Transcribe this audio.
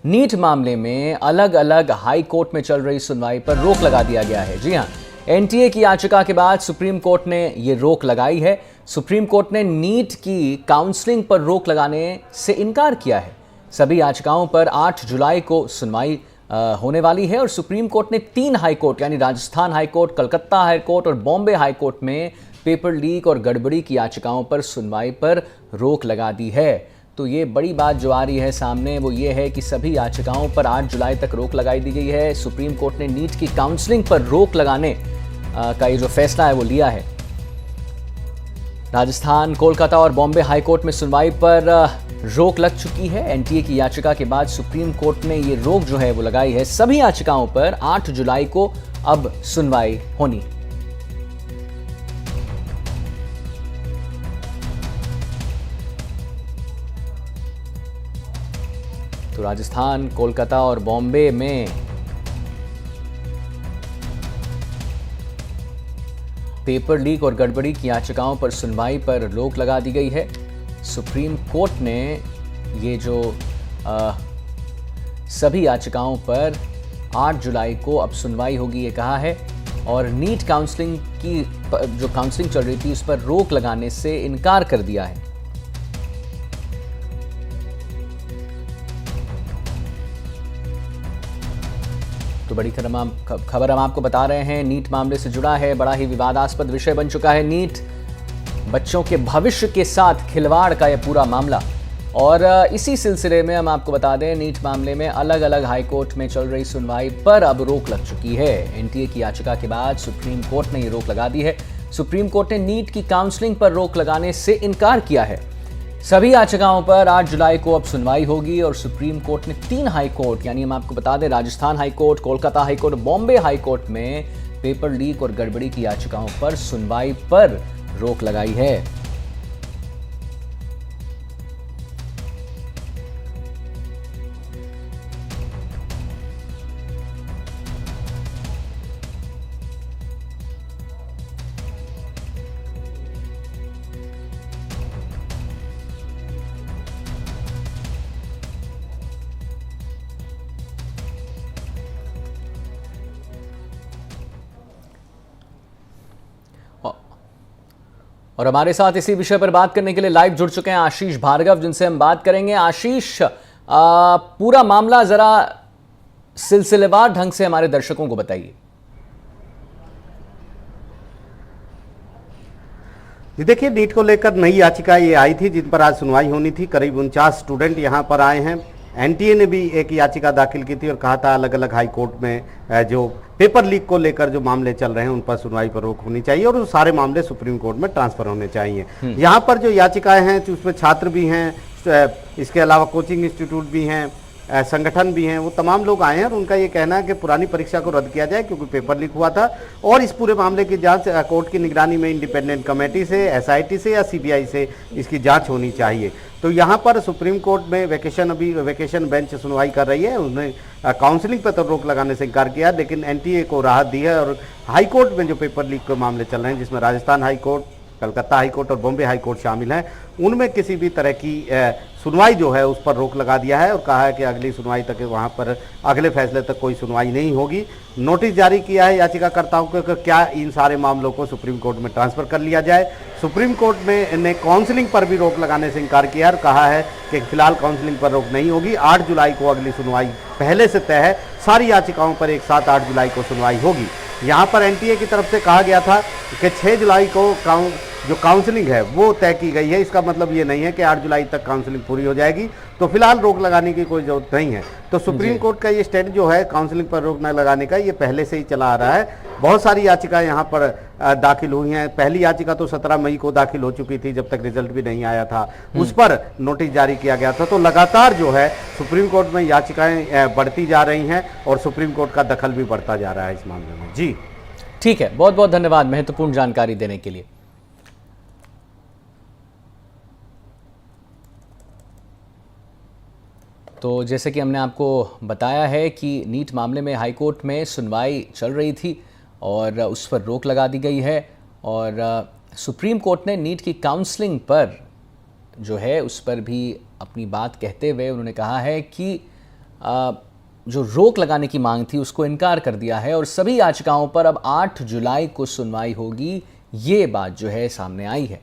NEET मामले में अलग अलग हाई कोर्ट में चल रही सुनवाई पर रोक लगा दिया गया है। जी हां, एनटीए की याचिका के बाद सुप्रीम कोर्ट ने ये रोक लगाई है। सुप्रीम कोर्ट ने नीट की काउंसलिंग पर रोक लगाने से इनकार किया है। सभी याचिकाओं पर 8 जुलाई को सुनवाई होने वाली है और सुप्रीम कोर्ट ने 3 हाई कोर्ट यानी Rajasthan high court, Calcutta high court और बॉम्बे हाई कोर्ट में पेपर लीक और गड़बड़ी की याचिकाओं पर सुनवाई पर रोक लगा दी है। तो ये बड़ी बात जो आ रही है सामने वो ये है कि सभी याचिकाओं पर 8 जुलाई तक रोक लगाई दी गई है। सुप्रीम कोर्ट ने नीट की काउंसलिंग पर रोक लगाने का ये जो फैसला है वो लिया है। राजस्थान, कोलकाता और बॉम्बे हाई कोर्ट में सुनवाई पर रोक लग चुकी है। एनटीए की याचिका के बाद सुप्रीम कोर्ट ने ये रोक जो है वो लगाई है। सभी याचिकाओं पर 8 जुलाई को अब सुनवाई होनी। तो राजस्थान, कोलकाता और बॉम्बे में पेपर लीक और गड़बड़ी की याचिकाओं पर सुनवाई पर रोक लगा दी गई है। सुप्रीम कोर्ट ने ये जो सभी याचिकाओं पर 8 जुलाई को अब सुनवाई होगी ये कहा है और नीट काउंसलिंग की जो काउंसलिंग चल रही थी उस पर रोक लगाने से इनकार कर दिया है। तो बड़ी खबर हम आपको बता रहे हैं, नीट मामले से जुड़ा है। बड़ा ही विवादास्पद विषय बन चुका है नीट, बच्चों के भविष्य के साथ खिलवाड़ का यह पूरा मामला। और इसी सिलसिले में हम आपको बता दें, नीट मामले में अलग अलग हाईकोर्ट में चल रही सुनवाई पर अब रोक लग चुकी है। एनटीए की याचिका के बाद सुप्रीम कोर्ट ने ये रोक लगा दी है। सुप्रीम कोर्ट ने नीट की काउंसलिंग पर रोक लगाने से इनकार किया है। सभी याचिकाओं पर 8 जुलाई को अब सुनवाई होगी और सुप्रीम कोर्ट ने 3 हाई कोर्ट यानी हम आपको बता दें Rajasthan high court, Kolkata high court, Bombay high court में पेपर लीक और गड़बड़ी की याचिकाओं पर सुनवाई पर रोक लगाई है। और हमारे साथ इसी विषय पर बात करने के लिए लाइव जुड़ चुके हैं आशीष भार्गव, जिनसे हम बात करेंगे। आशीष, पूरा मामला जरा सिलसिलेवार ढंग से हमारे दर्शकों को बताइए। जी देखिए, नीट को लेकर नई याचिका ये आई थी जिन पर आज सुनवाई होनी थी। करीब 49 स्टूडेंट यहाँ पर आए हैं। एनटीए ने भी एक याचिका दाखिल की थी और कहा था अलग अलग हाई कोर्ट में जो पेपर लीक को लेकर जो मामले चल रहे हैं उन पर सुनवाई पर रोक होनी चाहिए और सारे मामले सुप्रीम कोर्ट में ट्रांसफर होने चाहिए। यहाँ पर जो याचिकाएं हैं उसमें छात्र भी हैं, इसके अलावा कोचिंग इंस्टीट्यूट भी हैं, संगठन भी हैं, वो तमाम लोग आए हैं और उनका ये कहना है कि पुरानी परीक्षा को रद्द किया जाए क्योंकि पेपर लीक हुआ था और इस पूरे मामले की जांच कोर्ट की निगरानी में इंडिपेंडेंट कमेटी से, एसआईटी से या सीबीआई से इसकी जांच होनी चाहिए। तो यहाँ पर सुप्रीम कोर्ट में वेकेशन बेंच सुनवाई कर रही है। उन्होंने काउंसलिंग पर तो रोक लगाने से इनकार किया, लेकिन एनटीए को राहत दी है और हाई कोर्ट में जो पेपर लीक के मामले चल रहे हैं जिसमें Rajasthan high court, Calcutta high court और बॉम्बे हाई कोर्ट शामिल हैं, उनमें किसी भी तरह की सुनवाई जो है उस पर रोक लगा दिया है और कहा है कि अगली सुनवाई तक वहां पर अगले फैसले तक कोई सुनवाई नहीं होगी। नोटिस जारी किया है याचिकाकर्ताओं को कि क्या इन सारे मामलों को सुप्रीम कोर्ट में ट्रांसफर कर लिया जाए। सुप्रीम कोर्ट ने काउंसलिंग पर भी रोक लगाने से इनकार किया और कहा है कि फिलहाल काउंसलिंग पर रोक नहीं होगी। 8 जुलाई को अगली सुनवाई पहले से तय है। सारी याचिकाओं पर एक साथ 8 जुलाई को सुनवाई होगी। यहाँ पर एनटीए की तरफ से कहा गया था कि 6 जुलाई को जो काउंसलिंग है वो तय की गई है। इसका मतलब ये नहीं है कि 8 जुलाई तक काउंसलिंग पूरी हो जाएगी, तो फिलहाल रोक लगाने की कोई जरूरत नहीं है। तो सुप्रीम कोर्ट का ये स्टैंड जो है काउंसलिंग पर रोक न लगाने का, ये पहले से ही चला आ रहा है। बहुत सारी याचिकाएं यहाँ पर दाखिल हुई हैं। पहली याचिका तो 17 मई को दाखिल हो चुकी थी, जब तक रिजल्ट भी नहीं आया था उस पर नोटिस जारी किया गया था। तो लगातार जो है सुप्रीम कोर्ट में याचिकाएं बढ़ती जा रही हैं और सुप्रीम कोर्ट का दखल भी बढ़ता जा रहा है इस मामले में। जी ठीक है, बहुत बहुत धन्यवाद महत्वपूर्ण जानकारी देने के लिए। तो जैसे कि हमने आपको बताया है कि नीट मामले में हाईकोर्ट में सुनवाई चल रही थी और उस पर रोक लगा दी गई है और सुप्रीम कोर्ट ने नीट की काउंसलिंग पर जो है उस पर भी अपनी बात कहते हुए उन्होंने कहा है कि जो रोक लगाने की मांग थी उसको इनकार कर दिया है और सभी याचिकाओं पर अब 8 जुलाई को सुनवाई होगी, ये बात जो है सामने आई है।